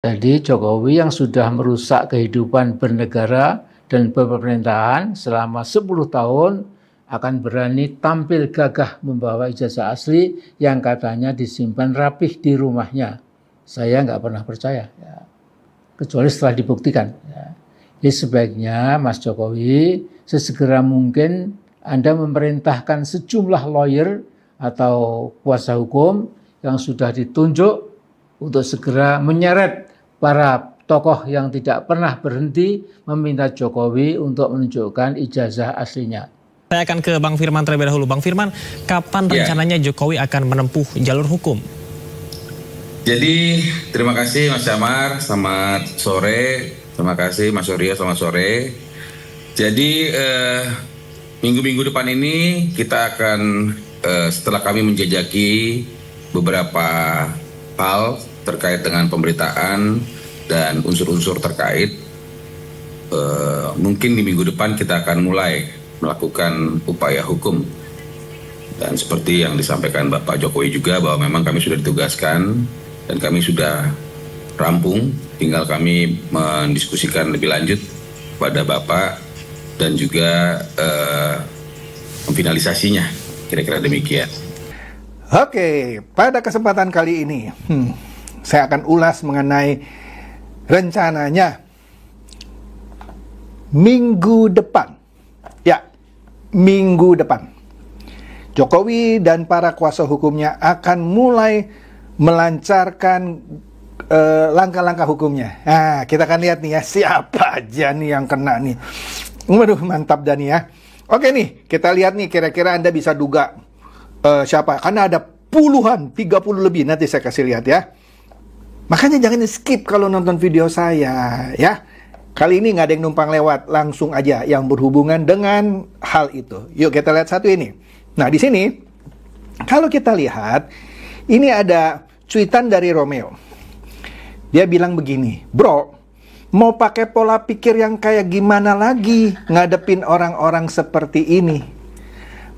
Jadi Jokowi yang sudah merusak kehidupan bernegara dan pemerintahan selama 10 tahun akan berani tampil gagah membawa ijazah asli yang katanya disimpan rapih di rumahnya. Saya nggak pernah percaya, ya. Kecuali setelah dibuktikan. Ya. Jadi sebaiknya Mas Jokowi sesegera mungkin Anda memerintahkan sejumlah lawyer atau kuasa hukum yang sudah ditunjuk untuk segera menyeret para tokoh yang tidak pernah berhenti meminta Jokowi untuk menunjukkan ijazah aslinya. Saya akan ke Bang Firman terlebih dahulu. Bang Firman, kapan rencananya Jokowi akan menempuh jalur hukum? Jadi terima kasih Mas Syamar, selamat sore. Terima kasih Mas Surya, selamat sore. Jadi minggu-minggu depan ini kita akan setelah kami menjajaki beberapa hal terkait dengan pemberitaan dan unsur-unsur terkait, mungkin di minggu depan kita akan mulai melakukan upaya hukum. Dan seperti yang disampaikan Bapak Jokowi juga bahwa memang kami sudah ditugaskan dan kami sudah rampung, tinggal kami mendiskusikan lebih lanjut pada Bapak dan juga memfinalisasinya, kira-kira demikian. Oke, pada kesempatan kali ini saya akan ulas mengenai rencananya minggu depan. Ya, minggu depan Jokowi dan para kuasa hukumnya akan mulai melancarkan langkah-langkah hukumnya. Nah, kita akan lihat nih ya, siapa aja nih yang kena nih. Waduh, mantap Dani ya. Oke nih, kita lihat nih kira-kira Anda bisa duga siapa. Karena ada puluhan, 30 lebih, nanti saya kasih lihat ya. Makanya jangan skip kalau nonton video saya ya. Kali ini nggak ada yang numpang lewat, langsung aja yang berhubungan dengan hal itu. Yuk kita lihat satu ini. Nah di sini, kalau kita lihat, ini ada cuitan dari Romeo. Dia bilang begini, bro, mau pakai pola pikir yang kayak gimana lagi ngadepin orang-orang seperti ini?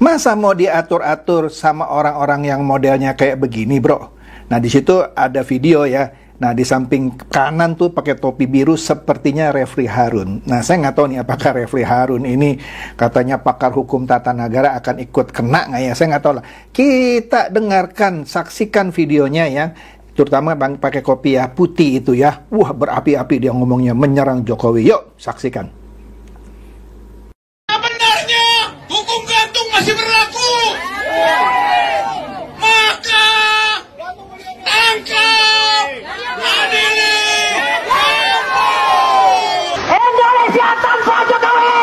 Masa mau diatur-atur sama orang-orang yang modelnya kayak begini, bro? Nah di situ ada video ya. Nah di samping kanan tuh pakai topi biru sepertinya Refli Harun. Nah saya nggak tahu nih apakah Refli Harun ini katanya pakar hukum tata negara akan ikut kena nggak ya? Saya nggak tahu lah. Kita dengarkan, saksikan videonya ya. Terutama bang pakai kopiah putih itu ya. Wah berapi-api dia ngomongnya menyerang Jokowi. Yuk saksikan. Benarnya hukum gantung masih berlaku. Maka tangkap, adili. Indonesia tanpa Jokowi.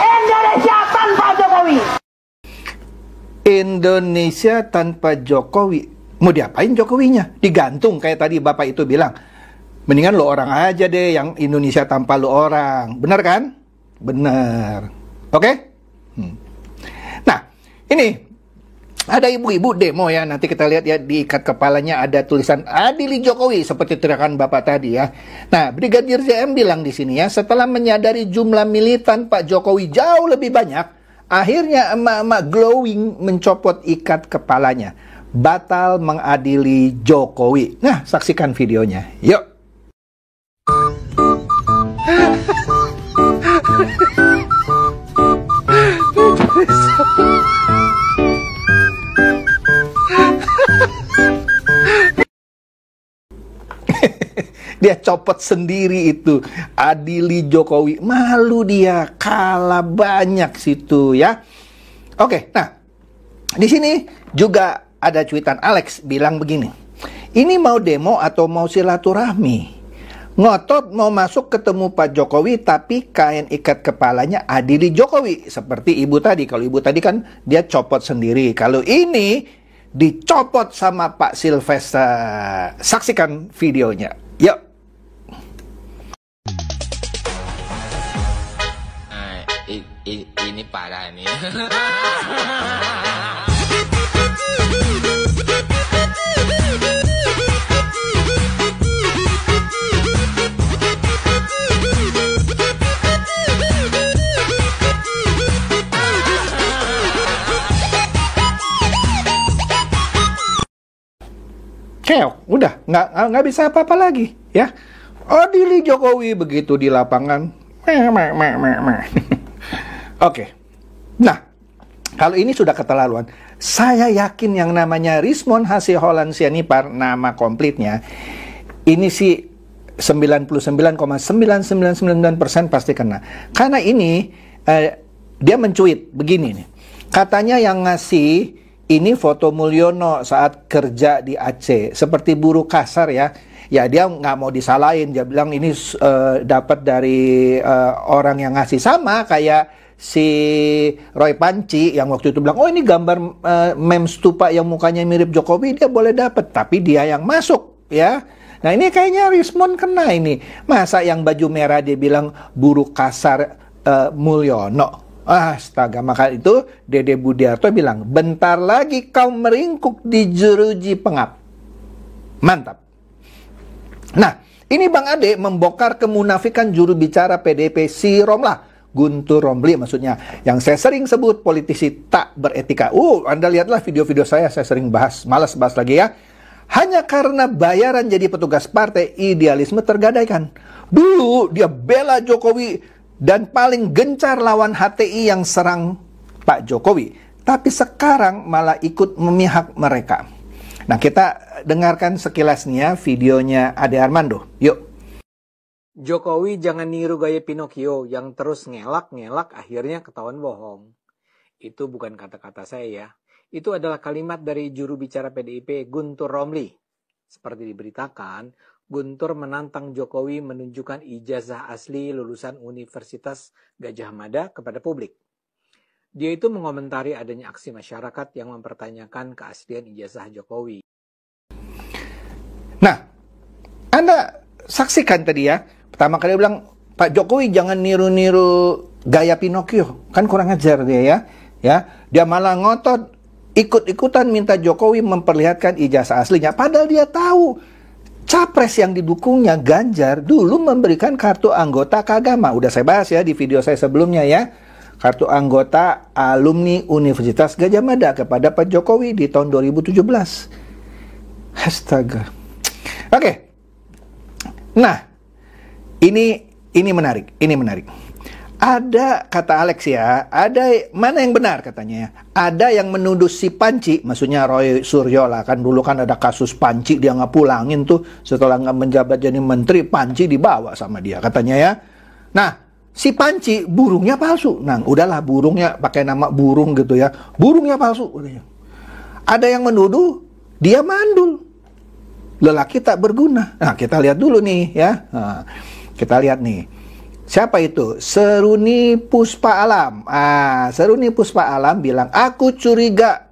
Indonesia tanpa Jokowi. Indonesia tanpa Jokowi. Mau diapain Jokowinya? Digantung kayak tadi Bapak itu bilang. Mendingan lo orang aja deh yang Indonesia tanpa lo orang. Benar kan? Benar. Oke? Nah, ini ada ibu-ibu demo ya. Nanti kita lihat ya, diikat kepalanya ada tulisan adili Jokowi seperti teriakan Bapak tadi ya. Nah, Brigadir JM bilang di sini ya, setelah menyadari jumlah militan Pak Jokowi jauh lebih banyak, akhirnya emak-emak glowing mencopot ikat kepalanya. Batal mengadili Jokowi. Nah, saksikan videonya. Yuk. Dia copot sendiri itu. Adili Jokowi. Malu dia. Kalah banyak situ ya. Oke, nah. Di sini juga ada cuitan Alex bilang begini. Ini mau demo atau mau silaturahmi? Ngotot mau masuk ketemu Pak Jokowi tapi kain ikat kepalanya adili Jokowi. Seperti ibu tadi. Kalau ibu tadi kan dia copot sendiri. Kalau ini dicopot sama Pak Sylvester. Saksikan videonya. Yuk. Ini parah nih. keok, udah nggak bisa apa-apa lagi, ya. Adili Jokowi begitu di lapangan, Oke. Nah, kalau ini sudah keterlaluan. Saya yakin yang namanya Rismond Hasil Holland Sianipar, nama komplitnya, ini sih 99,9999% pasti kena. Karena ini, dia mencuit begini nih. Katanya yang ngasih ini foto Mulyono saat kerja di Aceh. Seperti buruh kasar ya. Ya dia nggak mau disalahin. Dia bilang ini dapat dari orang yang ngasih, sama kayak si Roy Panci yang waktu itu bilang, oh ini gambar meme stupa yang mukanya mirip Jokowi, dia boleh dapat, tapi dia yang masuk, ya. Nah ini kayaknya Rismond kena ini. Masa yang baju merah dia bilang buruh kasar Mulyono. Astaga, maka itu Dede Budiarto bilang, bentar lagi kau meringkuk di jeruji pengap. Mantap. Nah, ini Bang Ade membongkar kemunafikan juru bicara PDIP si Romlah. Guntur Romli maksudnya, yang saya sering sebut politisi tak beretika. Anda lihatlah video-video saya sering bahas, malas bahas lagi ya. Hanya karena bayaran jadi petugas partai, idealisme tergadaikan. Dulu dia bela Jokowi dan paling gencar lawan HTI yang serang Pak Jokowi. Tapi sekarang malah ikut memihak mereka. Nah, kita dengarkan sekilasnya videonya Ade Armando. Yuk. Jokowi jangan niru gaya Pinocchio yang terus ngelak-ngelak akhirnya ketahuan bohong. Itu bukan kata-kata saya ya. Itu adalah kalimat dari juru bicara PDIP Guntur Romli. Seperti diberitakan, Guntur menantang Jokowi menunjukkan ijazah asli lulusan Universitas Gadjah Mada kepada publik. Dia itu mengomentari adanya aksi masyarakat yang mempertanyakan keaslian ijazah Jokowi. Nah, Anda saksikan tadi ya. Pertama kali dia bilang, Pak Jokowi jangan niru-niru gaya Pinocchio. Kan kurang ajar dia ya. Dia malah ngotot, ikut-ikutan minta Jokowi memperlihatkan ijazah aslinya. Padahal dia tahu, capres yang didukungnya Ganjar dulu memberikan kartu anggota keagama. Udah saya bahas ya di video saya sebelumnya ya. Kartu anggota alumni Universitas Gadjah Mada kepada Pak Jokowi di tahun 2017. Astaga. Oke. Nah, ini menarik, Ada, kata Alex ya, ada mana yang benar katanya ya. Ada yang menuduh si Panci, maksudnya Roy Suryo lah, kan dulu kan ada kasus Panci, dia nggak pulangin tuh, setelah nggak menjabat jadi menteri, Panci dibawa sama dia katanya ya. Nah, si Panci burungnya palsu. Nah, udahlah burungnya pakai nama burung gitu ya, burungnya palsu. Ada yang menuduh dia mandul, lelaki tak berguna. Nah, kita lihat dulu nih ya. Nah, kita lihat nih. Siapa itu? Seruni Puspa Alam. Seruni Puspa Alam bilang, aku curiga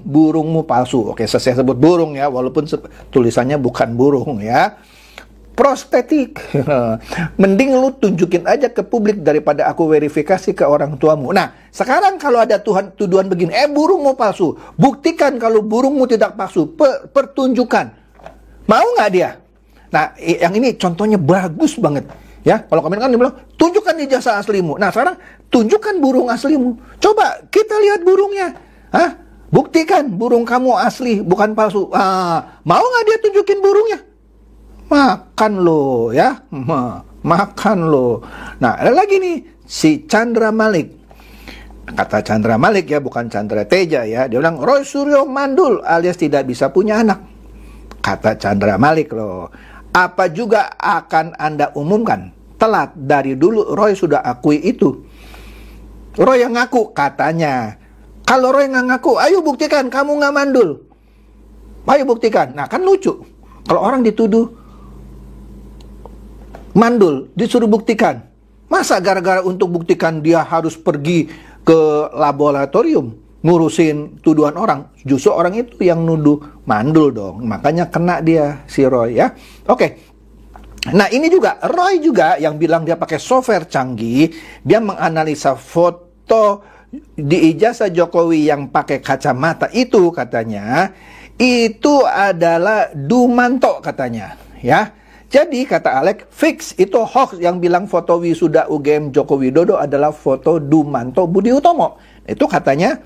burungmu palsu. Oke, saya sebut burung ya, walaupun tulisannya bukan burung ya. Prostetik. Mending lu tunjukin aja ke publik daripada aku verifikasi ke orang tuamu. Nah, sekarang kalau ada tuduhan begini, burungmu palsu. Buktikan kalau burungmu tidak palsu. Pertunjukan. Mau nggak dia? Nah, yang ini contohnya bagus banget. Ya, kalau komen kan dia bilang, tunjukkan ijazah aslimu. Nah, sekarang tunjukkan burung aslimu. Coba kita lihat burungnya. Buktikan burung kamu asli, bukan palsu. Mau nggak dia tunjukin burungnya? Makan lo, ya. Makan lo. Nah, ada lagi nih, si Chandra Malik. Kata Chandra Malik ya, bukan Chandra Teja ya. Dia bilang, Roy Suryo mandul alias tidak bisa punya anak. Kata Chandra Malik loh, apa juga akan Anda umumkan? Telat, dari dulu Roy sudah akui itu. Roy yang ngaku katanya. Kalau Roy nggak ngaku, ayo buktikan kamu nggak mandul. Ayo buktikan. Nah kan lucu. Kalau orang dituduh mandul, disuruh buktikan. Masa gara-gara untuk buktikan dia harus pergi ke laboratorium ngurusin tuduhan orang? Justru orang itu yang nuduh mandul dong. Makanya kena dia si Roy ya. Oke. Nah ini juga Roy juga yang bilang dia pakai software canggih. Dia menganalisa foto di ijazah Jokowi yang pakai kacamata itu katanya. Itu adalah Dumanto katanya ya. Jadi kata Alex, fix itu hoax yang bilang foto wisuda UGM Joko Widodo adalah foto Dumanto Budi Utomo. Itu katanya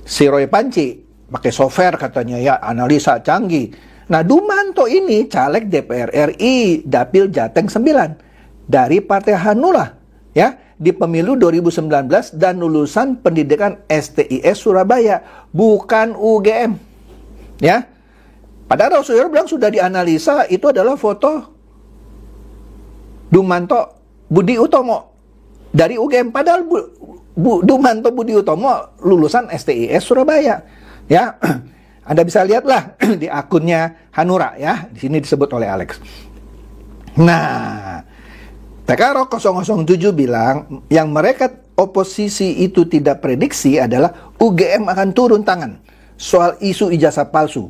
si Roy Panci pakai software katanya ya, analisa canggih. Nah, Dumanto ini caleg DPR RI Dapil Jateng 9 dari Partai Hanura ya di pemilu 2019 dan lulusan pendidikan STIS Surabaya, bukan UGM. Ya. Padahal Roy bilang sudah dianalisa itu adalah foto Dumanto Budi Utomo dari UGM, padahal Dumanto Budi Utomo lulusan STIS Surabaya. Ya. Anda bisa lihatlah di akunnya Hanura ya, di sini disebut oleh Alex. Nah, TKRO 007 bilang yang mereka oposisi itu tidak prediksi adalah UGM akan turun tangan soal isu ijazah palsu.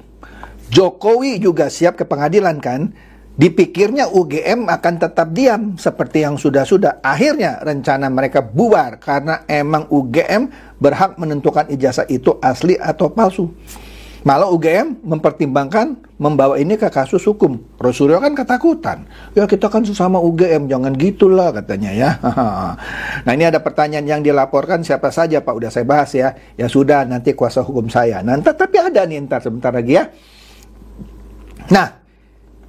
Jokowi juga siap ke pengadilan kan? Dipikirnya UGM akan tetap diam seperti yang sudah-sudah. Akhirnya rencana mereka bubar karena emang UGM berhak menentukan ijazah itu asli atau palsu. Malah UGM mempertimbangkan membawa ini ke kasus hukum. Roy Suryo kan ketakutan. Ya kita kan sesama UGM, jangan gitulah katanya ya. Nah ini ada pertanyaan yang dilaporkan siapa saja Pak, udah saya bahas ya. Ya sudah, nanti kuasa hukum saya. Nanti tapi ada nih ntar sebentar lagi ya. Nah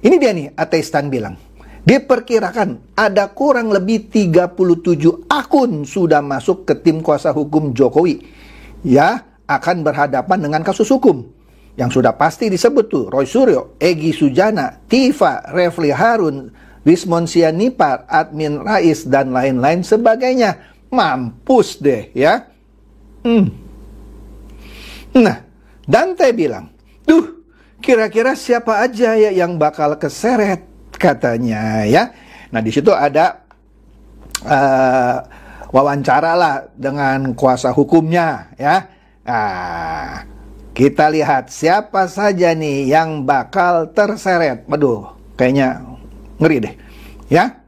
ini dia nih Ateistan bilang. Diperkirakan ada kurang lebih 37 akun sudah masuk ke tim kuasa hukum Jokowi. Ya akan berhadapan dengan kasus hukum. Yang sudah pasti disebut tuh Roy Suryo, Egy Sujana, Tifa, Refli Harun, Wismon Sianipar, Admin Rais, dan lain-lain sebagainya. Mampus deh ya. Nah, Dante bilang, tuh kira-kira siapa aja ya yang bakal keseret katanya ya. Nah di situ ada wawancara lah dengan kuasa hukumnya ya. Nah, kita lihat siapa saja nih yang bakal terseret. Waduh, kayaknya ngeri deh. Ya.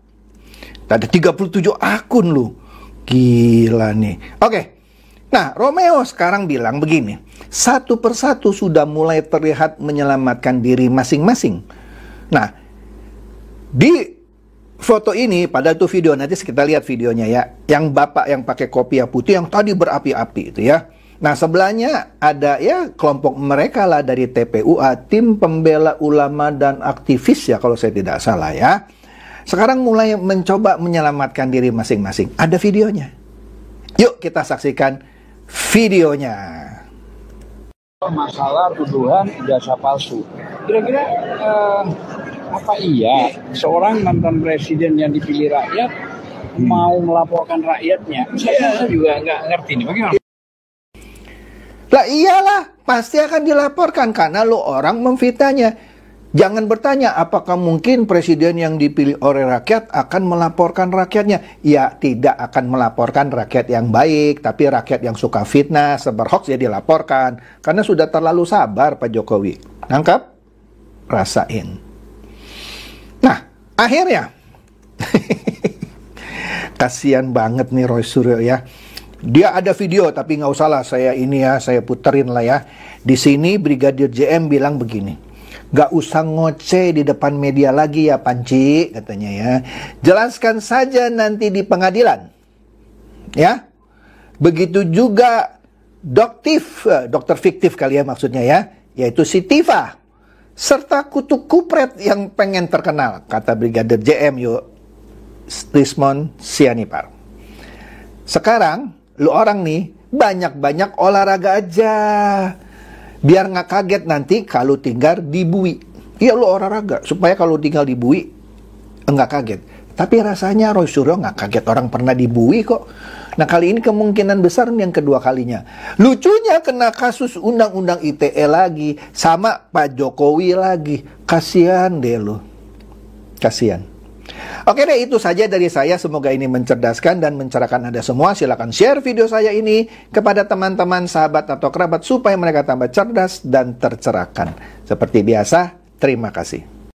Ada 37 akun lu. Gila nih. Oke. Nah, Romeo sekarang bilang begini. Satu persatu sudah mulai terlihat menyelamatkan diri masing-masing. Nah, di foto ini, pada itu video, nanti kita lihat videonya ya. Yang bapak yang pakai kopiah putih yang tadi berapi-api itu ya. Nah sebelahnya ada ya kelompok mereka lah dari TPUA, Tim Pembela Ulama dan Aktivis ya kalau saya tidak salah ya. Sekarang mulai mencoba menyelamatkan diri masing-masing. Ada videonya. Yuk kita saksikan videonya. Masalah tuduhan ijazah palsu. Kira-kira apa iya seorang mantan presiden yang dipilih rakyat mau melaporkan rakyatnya? Saya juga nggak ngerti nih bagaimana. Lah iyalah, pasti akan dilaporkan karena lo orang memfitnahnya. Jangan bertanya apakah mungkin presiden yang dipilih oleh rakyat akan melaporkan rakyatnya. Ya tidak akan melaporkan rakyat yang baik, tapi rakyat yang suka fitnah, sebar hoax ya dilaporkan. Karena sudah terlalu sabar Pak Jokowi. Nangkap? Rasain. Nah, akhirnya kasihan banget nih Roy Suryo ya. Dia ada video tapi nggak usah lah saya puterin lah ya. Di sini Brigadir JM bilang begini. Gak usah ngoceh di depan media lagi ya Panci katanya ya. Jelaskan saja nanti di pengadilan. Ya. Begitu juga dokter fiktif kali ya maksudnya ya. Yaitu si Tifa. Serta kutu kupret yang pengen terkenal. Kata Brigadir JM yuk. Wismon Sianipar. Sekarang lu orang nih banyak-banyak olahraga aja biar nggak kaget nanti kalau tinggal di bui. Iya lu olahraga supaya kalau tinggal di bui nggak kaget. Tapi rasanya Roy Suryo nggak kaget, orang pernah di bui kok. Nah kali ini kemungkinan besar yang kedua kalinya. Lucunya kena kasus undang-undang ITE lagi sama Pak Jokowi lagi. Kasihan deh lu. Kasihan. Oke deh, itu saja dari saya. Semoga ini mencerdaskan dan mencerahkan Anda semua. Silakan share video saya ini kepada teman-teman, sahabat, atau kerabat supaya mereka tambah cerdas dan tercerahkan. Seperti biasa, terima kasih.